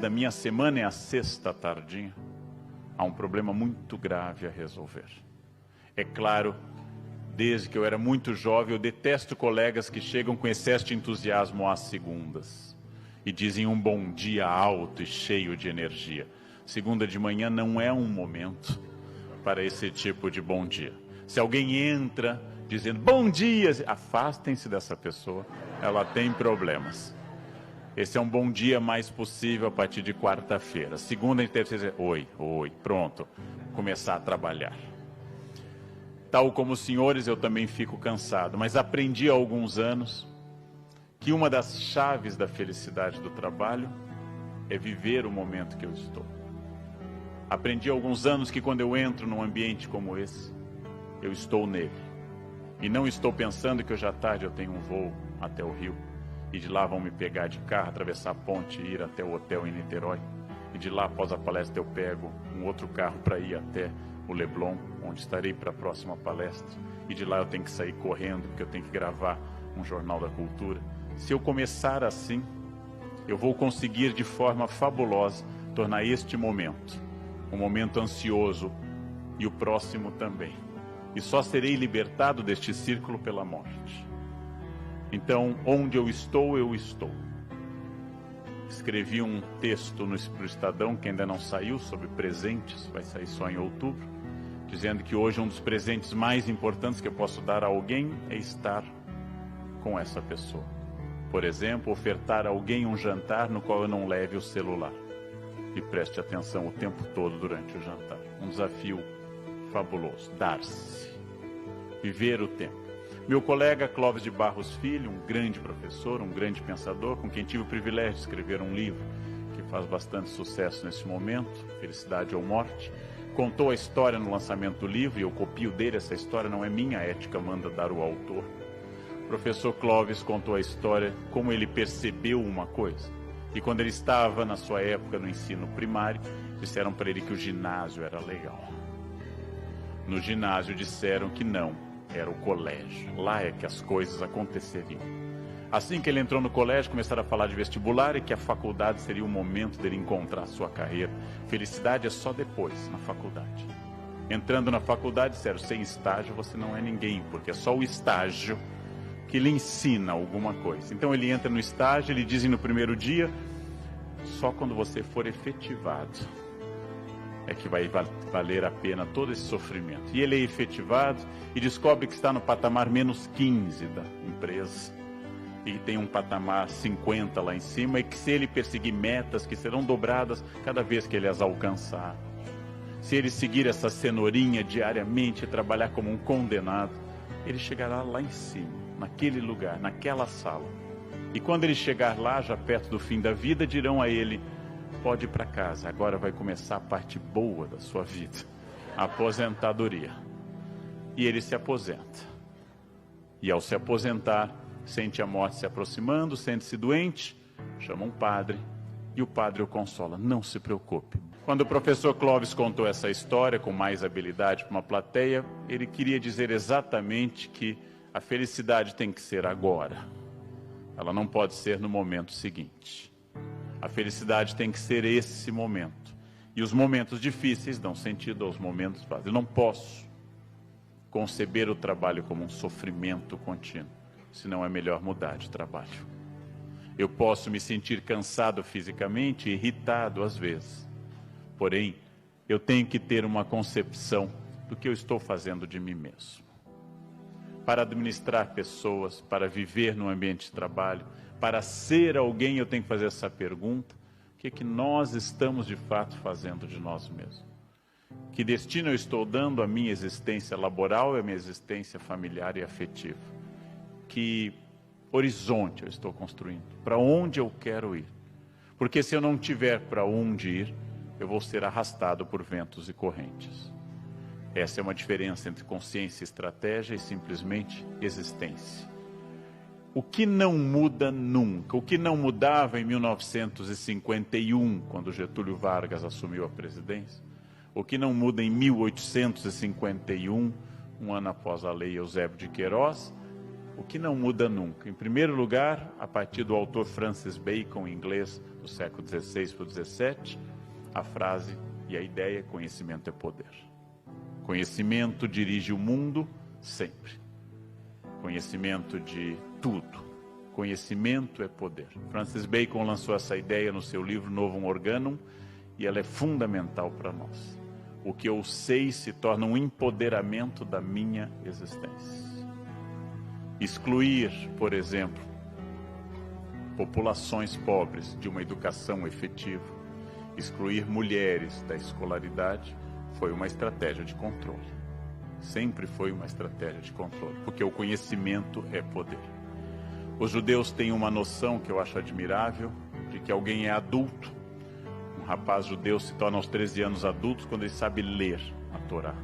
da minha semana é a sexta tardinha, há um problema muito grave a resolver. É claro, desde que eu era muito jovem, eu detesto colegas que chegam com excesso de entusiasmo às segundas e dizem um bom dia alto e cheio de energia. Segunda de manhã não é um momento para esse tipo de bom dia. Se alguém entra dizendo bom dia, afastem-se dessa pessoa, ela tem problemas. Esse é um bom dia mais possível a partir de quarta-feira. Segunda e terceira, oi, pronto, começar a trabalhar. Tal como os senhores, eu também fico cansado, mas aprendi há alguns anos que uma das chaves da felicidade do trabalho é viver o momento que eu estou. Aprendi há alguns anos que quando eu entro num ambiente como esse, eu estou nele. E não estou pensando que hoje à tarde eu tenho um voo até o Rio, e de lá vão me pegar de carro, atravessar a ponte e ir até o hotel em Niterói. E de lá, após a palestra, eu pego um outro carro para ir até o Leblon, onde estarei para a próxima palestra. E de lá eu tenho que sair correndo, porque eu tenho que gravar um Jornal da Cultura. Se eu começar assim, eu vou conseguir de forma fabulosa tornar este momento um momento ansioso e o próximo também. E só serei libertado deste círculo pela morte. Então, onde eu estou, eu estou. Escrevi um texto no Estadão, que ainda não saiu, sobre presentes, vai sair só em outubro, dizendo que hoje um dos presentes mais importantes que eu posso dar a alguém é estar com essa pessoa. Por exemplo, ofertar a alguém um jantar no qual eu não leve o celular e preste atenção o tempo todo durante o jantar. Um desafio fabuloso, dar-se, viver o tempo. Meu colega Clóvis de Barros Filho, um grande professor, um grande pensador, com quem tive o privilégio de escrever um livro que faz bastante sucesso nesse momento, Felicidade ou Morte, contou a história no lançamento do livro, e eu copio dele essa história, não é minha, a ética manda dar o autor. O professor Clóvis contou a história, como ele percebeu uma coisa. E quando ele estava, na sua época, no ensino primário, disseram para ele que o ginásio era legal. No ginásio disseram que não, era o colégio. Lá é que as coisas aconteceriam. Assim que ele entrou no colégio, começaram a falar de vestibular e que a faculdade seria o momento dele encontrar a sua carreira. Felicidade é só depois, na faculdade. Entrando na faculdade, disseram, sem estágio você não é ninguém, porque é só o estágio que lhe ensina alguma coisa. Então ele entra no estágio, ele dizem no primeiro dia, só quando você for efetivado é que vai valer a pena todo esse sofrimento. E ele é efetivado e descobre que está no patamar menos 15 da empresa e tem um patamar 50 lá em cima, e que se ele perseguir metas que serão dobradas cada vez que ele as alcançar, se ele seguir essa cenourinha diariamente e trabalhar como um condenado, ele chegará lá em cima, naquele lugar, naquela sala. E quando ele chegar lá, já perto do fim da vida, dirão a ele, pode ir para casa, agora vai começar a parte boa da sua vida, a aposentadoria. E ele se aposenta. E ao se aposentar, sente a morte se aproximando, sente-se doente, chama um padre, e o padre o consola, não se preocupe. Quando o professor Clóvis contou essa história com mais habilidade para uma plateia, ele queria dizer exatamente que a felicidade tem que ser agora. Ela não pode ser no momento seguinte. A felicidade tem que ser esse momento. E os momentos difíceis dão sentido aos momentos fáceis. Eu não posso conceber o trabalho como um sofrimento contínuo, senão é melhor mudar de trabalho. Eu posso me sentir cansado fisicamente, irritado às vezes. Porém, eu tenho que ter uma concepção do que eu estou fazendo de mim mesmo. Para administrar pessoas, para viver no ambiente de trabalho, para ser alguém, eu tenho que fazer essa pergunta: o que é que nós estamos de fato fazendo de nós mesmos? Que destino eu estou dando à minha existência laboral e à minha existência familiar e afetiva? Que horizonte eu estou construindo? Para onde eu quero ir? Porque se eu não tiver para onde ir, eu vou ser arrastado por ventos e correntes. Essa é uma diferença entre consciência e estratégia e simplesmente existência. O que não muda nunca, o que não mudava em 1951, quando Getúlio Vargas assumiu a presidência, o que não muda em 1851, um ano após a lei Eusébio de Queiroz, o que não muda nunca. Em primeiro lugar, a partir do autor Francis Bacon, em inglês, do século XVI para o XVII, a frase e a ideia: conhecimento é poder. Conhecimento dirige o mundo sempre. Conhecimento de tudo. Conhecimento é poder. Francis Bacon lançou essa ideia no seu livro Novum Organum e ela é fundamental para nós. O que eu sei se torna um empoderamento da minha existência. Excluir, por exemplo, populações pobres de uma educação efetiva, excluir mulheres da escolaridade, foi uma estratégia de controle. Sempre foi uma estratégia de controle, porque o conhecimento é poder. Os judeus têm uma noção que eu acho admirável, de que alguém é adulto. Um rapaz judeu se torna aos 13 anos adulto quando ele sabe ler a Torá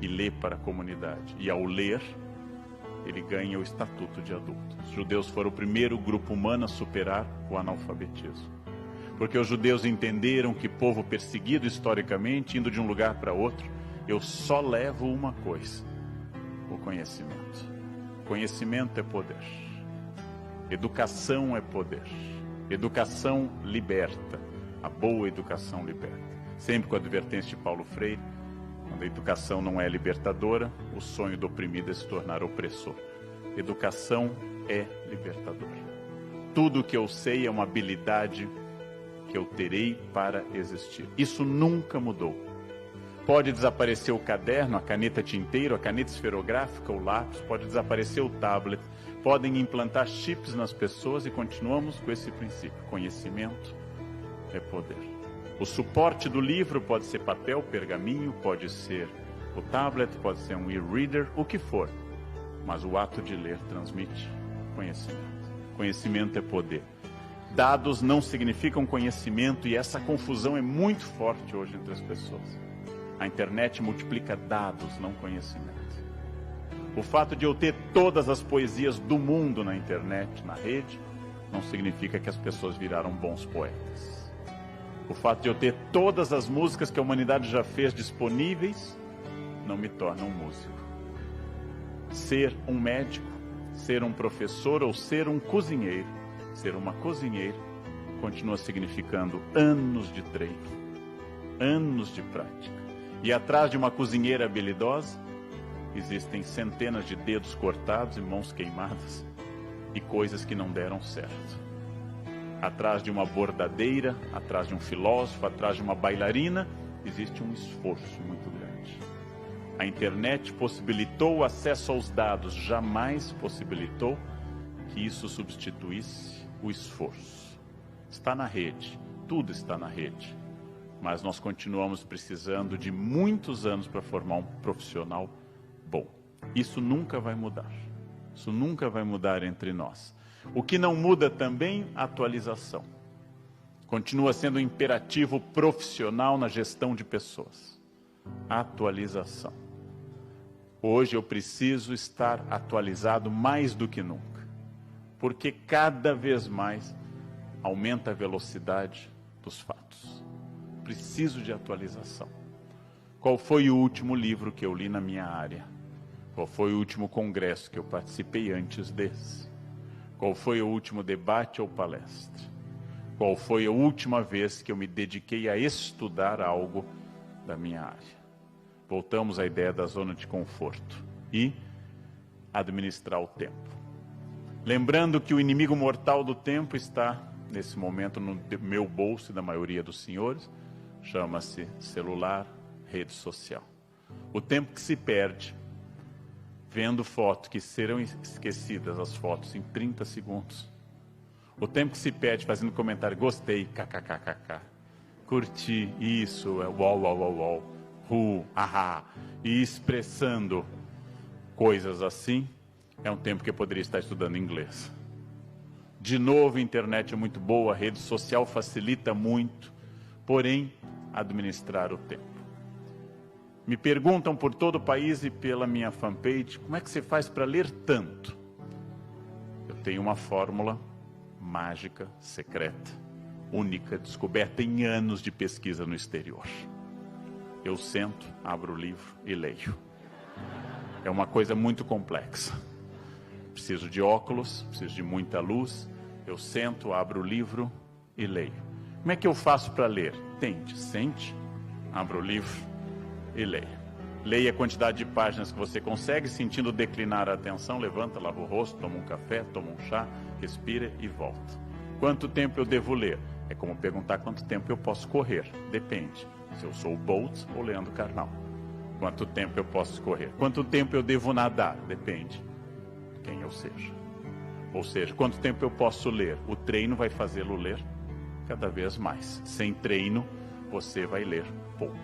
e ler para a comunidade. E ao ler, ele ganha o estatuto de adulto. Os judeus foram o primeiro grupo humano a superar o analfabetismo. Porque os judeus entenderam que povo perseguido historicamente, indo de um lugar para outro, eu só levo uma coisa: o conhecimento. Conhecimento é poder. Educação é poder. Educação liberta. A boa educação liberta. Sempre com a advertência de Paulo Freire: quando a educação não é libertadora, o sonho do oprimido é se tornar opressor. Educação é libertadora. Tudo o que eu sei é uma habilidade que eu terei para existir. Isso nunca mudou. Pode desaparecer o caderno, a caneta tinteiro, a caneta esferográfica, o lápis, pode desaparecer o tablet, podem implantar chips nas pessoas e continuamos com esse princípio. Conhecimento é poder. O suporte do livro pode ser papel, pergaminho, pode ser o tablet, pode ser um e-reader, o que for. Mas o ato de ler transmite conhecimento. Conhecimento é poder. Dados não significam conhecimento e essa confusão é muito forte hoje entre as pessoas. A internet multiplica dados, não conhecimento. O fato de eu ter todas as poesias do mundo na internet, na rede, não significa que as pessoas viraram bons poetas. O fato de eu ter todas as músicas que a humanidade já fez disponíveis, não me torna um músico. Ser um médico, ser um professor ou ser um cozinheiro, ser uma cozinheira, continua significando anos de treino, anos de prática. E atrás de uma cozinheira habilidosa, existem centenas de dedos cortados e mãos queimadas e coisas que não deram certo. Atrás de uma bordadeira, atrás de um filósofo, atrás de uma bailarina, existe um esforço muito grande. A internet possibilitou o acesso aos dados, jamais possibilitou que isso substituísse o esforço. Está na rede, tudo está na rede. Mas nós continuamos precisando de muitos anos para formar um profissional bom. Isso nunca vai mudar. Isso nunca vai mudar entre nós. O que não muda também, a atualização. Continua sendo um imperativo profissional na gestão de pessoas. Atualização. Hoje eu preciso estar atualizado mais do que nunca. Porque cada vez mais aumenta a velocidade dos fatos. Preciso de atualização. Qual foi o último livro que eu li na minha área? Qual foi o último congresso que eu participei antes desse? Qual foi o último debate ou palestra? Qual foi a última vez que eu me dediquei a estudar algo da minha área? Voltamos à ideia da zona de conforto e administrar o tempo. Lembrando que o inimigo mortal do tempo está, nesse momento, no meu bolso e da maioria dos senhores, chama-se celular, rede social. O tempo que se perde vendo fotos que serão esquecidas, as fotos, em 30 segundos. O tempo que se perde fazendo comentário, gostei, kkkk, curti, isso, uau, uau, uau, uau, ahá, e expressando coisas assim, é um tempo que eu poderia estar estudando inglês. De novo, a internet é muito boa, a rede social facilita muito, porém, administrar o tempo. Me perguntam por todo o país e pela minha fanpage, como é que você faz para ler tanto? Eu tenho uma fórmula mágica, secreta, única, descoberta em anos de pesquisa no exterior. Eu sento, abro o livro e leio. É uma coisa muito complexa. Preciso de óculos, preciso de muita luz. Eu sento, abro o livro e leio. Como é que eu faço para ler? Tente, sente, abra o livro e leia. Leia a quantidade de páginas que você consegue, sentindo declinar a atenção, levanta, lava o rosto, toma um café, toma um chá, respira e volta. Quanto tempo eu devo ler? É como perguntar quanto tempo eu posso correr. Depende, se eu sou o Bolt ou Leandro Carnal. Quanto tempo eu posso correr? Quanto tempo eu devo nadar? Depende de quem eu seja. Ou seja, quanto tempo eu posso ler? O treino vai fazê-lo ler cada vez mais. Sem treino, você vai ler pouco.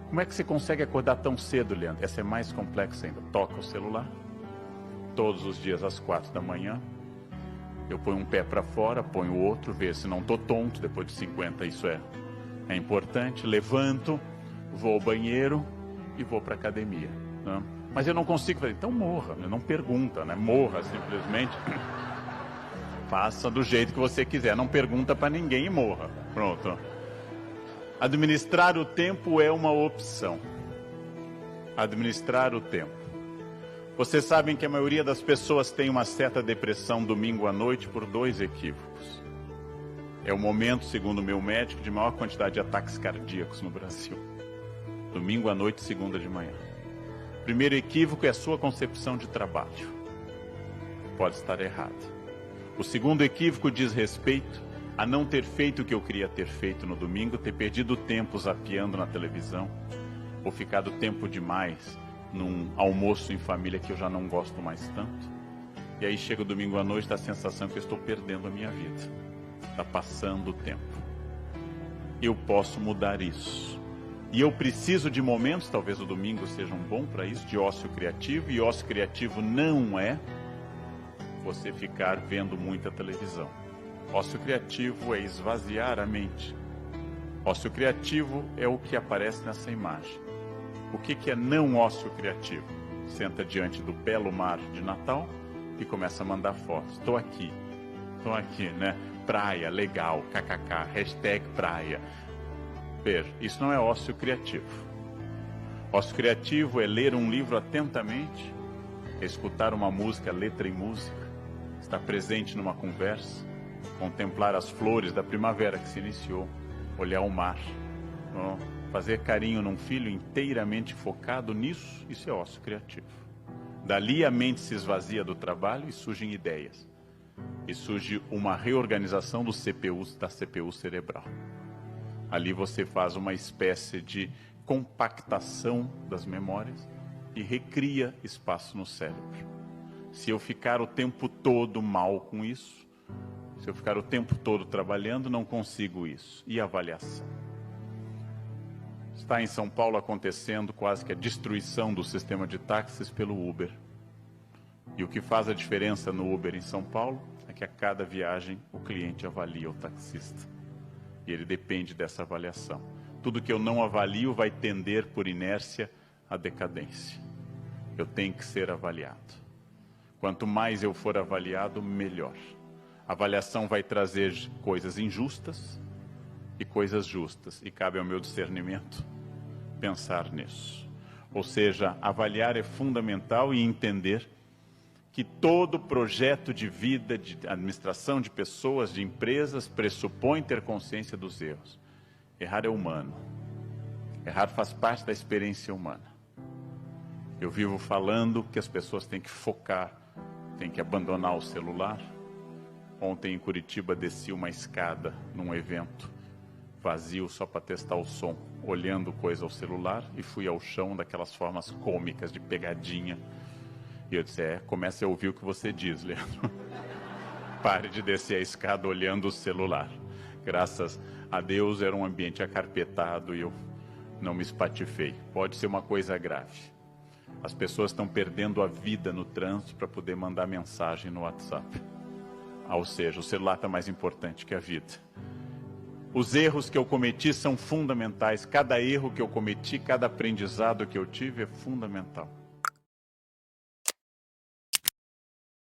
Como é que você consegue acordar tão cedo, Leandro? Essa é mais complexa ainda. Toca o celular. Todos os dias às 4 da manhã. Eu ponho um pé para fora, ponho o outro, vejo se não estou tonto. Depois de 50, isso é importante. Levanto, vou ao banheiro e vou para a academia. Né? Mas eu não consigo fazer. Então morra, não pergunta, né? Morra simplesmente. Faça do jeito que você quiser. Não pergunta para ninguém e morra. Pronto. Administrar o tempo é uma opção. Administrar o tempo. Vocês sabem que a maioria das pessoas tem uma certa depressão domingo à noite por 2 equívocos. É o momento, segundo o meu médico, de maior quantidade de ataques cardíacos no Brasil. Domingo à noite, segunda de manhã. O primeiro equívoco é a sua concepção de trabalho. Pode estar errada. O segundo equívoco diz respeito a não ter feito o que eu queria ter feito no domingo, ter perdido tempo zapeando na televisão, ou ficado tempo demais num almoço em família que eu já não gosto mais tanto. E aí chega o domingo à noite, dá a sensação que eu estou perdendo a minha vida. Está passando o tempo. Eu posso mudar isso. E eu preciso de momentos, talvez o domingo seja um bom para isso, de ócio criativo. E ócio criativo não é você ficar vendo muita televisão. Ócio criativo é esvaziar a mente. Ócio criativo é o que aparece nessa imagem. O que é não ócio criativo? Senta diante do belo mar de Natal e começa a mandar fotos. Estou aqui, né? Praia, legal, kkk, hashtag praia. Ver, isso não é ócio criativo. Ócio criativo é ler um livro atentamente, escutar uma música, letra e música, estar presente numa conversa, contemplar as flores da primavera que se iniciou, olhar o mar, fazer carinho num filho inteiramente focado nisso, isso é ócio criativo. Dali a mente se esvazia do trabalho e surgem ideias. E surge uma reorganização do CPU, da CPU cerebral. Ali você faz uma espécie de compactação das memórias e recria espaço no cérebro. Se eu ficar o tempo todo mal com isso, se eu ficar o tempo todo trabalhando, não consigo isso. E avaliação? Está em São Paulo acontecendo quase que a destruição do sistema de táxis pelo Uber. E o que faz a diferença no Uber em São Paulo é que a cada viagem o cliente avalia o taxista. E ele depende dessa avaliação. Tudo que eu não avalio vai tender por inércia à decadência. Eu tenho que ser avaliado. Quanto mais eu for avaliado, melhor. A avaliação vai trazer coisas injustas e coisas justas. E cabe ao meu discernimento pensar nisso. Ou seja, avaliar é fundamental e entender que todo projeto de vida, de administração de pessoas, de empresas, pressupõe ter consciência dos erros. Errar é humano. Errar faz parte da experiência humana. Eu vivo falando que as pessoas têm que focar, têm que abandonar o celular. Ontem em Curitiba desci uma escada num evento vazio só para testar o som, olhando coisa ao celular, e fui ao chão daquelas formas cômicas de pegadinha. E eu disse, comece a ouvir o que você diz, Leandro. Pare de descer a escada olhando o celular. Graças a Deus era um ambiente acarpetado e eu não me espatifei. Pode ser uma coisa grave. As pessoas estão perdendo a vida no trânsito para poder mandar mensagem no WhatsApp. Ou seja, o celular está mais importante que a vida. Os erros que eu cometi são fundamentais. Cada erro que eu cometi, cada aprendizado que eu tive é fundamental.